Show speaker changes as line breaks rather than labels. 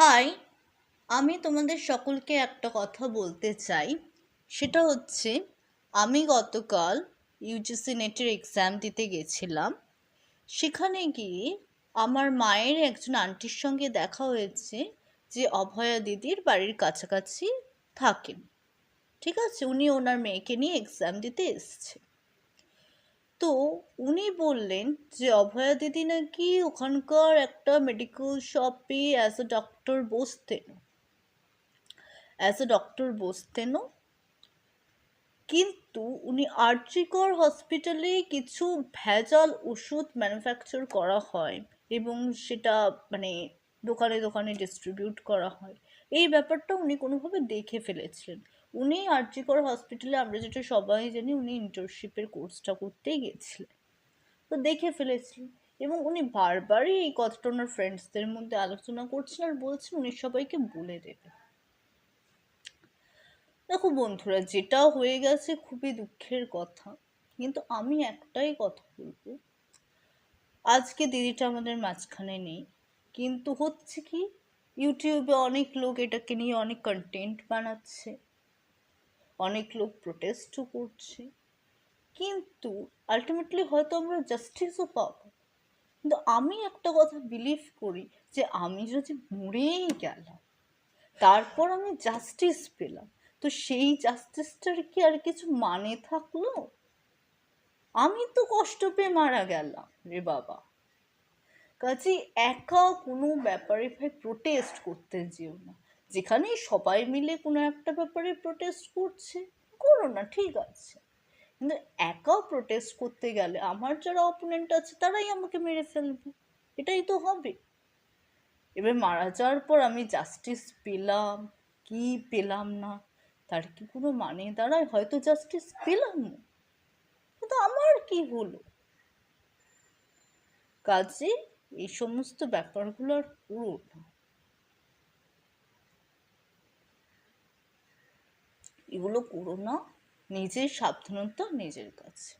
High, আমি তোমাদের সকলকে একটা কথা বলতে চাই। সেটা হচ্ছে, আমি গতকাল ইউজিসি নেটের এক্সাম দিতে গেছিলাম। সেখানে গিয়ে আমার মায়ের একজন আন্টির সঙ্গে দেখা হয়েছে, যে অভয়া দিদির বাড়ির কাছাকাছি থাকেন। ঠিক আছে, উনি ওনার মেয়েকে নিয়ে এক্সাম দিতে এসছে। তো উনি বললেন যে অভয়া দিদি নাকি ওখানকার একটা মেডিকেল শপে অ্যাজ এ ডক্টর বসতেনও। কিন্তু উনি আরজিকর হসপিটালে কিছু ভেজাল ওষুধ ম্যানুফ্যাকচার করা হয় এবং সেটা মানে দোকানে দোকানে ডিস্ট্রিবিউট করা হয়। এই ব্যাপারটা উনি কোনোভাবে দেখে ফেলেছিলেন। উনি আরজিকর হসপিটালে, আমরা যেটা সবাই জানি, উনি ইন্টার্নশিপের কোর্সটা করতেই গেছিলেন। তো দেখে ফেলেছিলেন এবং উনি বারবারই এই কথাটা ওনার ফ্রেন্ডসদের মধ্যে আলোচনা করছেন আর বলছেন উনি সবাইকে বলে দেবে। দেখো বন্ধুরা, যেটা হয়ে গেছে খুবই দুঃখের কথা, কিন্তু আমি একটাই কথা বলবো, আজকে দিদিটা আমাদের মাঝখানে নেই, কিন্তু হচ্ছে কি, ইউটিউবে অনেক লোক এটাকে নিয়ে অনেক কন্টেন্ট বানাচ্ছে, অনেক লোক প্রোটেস্টও করছে, কিন্তু আলটিমেটলি হয়তো আমরা জাস্টিসও পাবো। কিন্তু আমি একটা কথা বিলিভ করি, যে আমি যদি মরেই গেলাম, তারপর আমি জাস্টিস পেলাম, তো সেই জাস্টিসটার কি আর কিছু মানে থাকলো? আমি তো কষ্ট পেয়ে মারা গেলাম রে বাবা। কাজে একা কোনো ব্যাপারে ভাই প্রোটেস্ট করতে যেও না। যেখানে সবাই মিলে কোনো একটা ব্যাপারে প্রোটেস্ট করছে, করো না, ঠিক আছে, কিন্তু একা প্রোটেস্ট করতে গেলে আমার যারা অপোনেন্ট আছে তারাই আমাকে মেরে ফেলবে, এটাই তো হবে। এবার মারা যাওয়ার পর আমি জাস্টিস পেলাম কি পেলাম না, তার কি কোনো মানে দাঁড়ায়? হয়তো জাস্টিস পেলাম না, কিন্তু আমার কি হলো? কাজে এই সমস্ত ব্যাপারগুলো আর করো না, এগুলো করো না। নিজের সাবধানতা নিজের কাছে।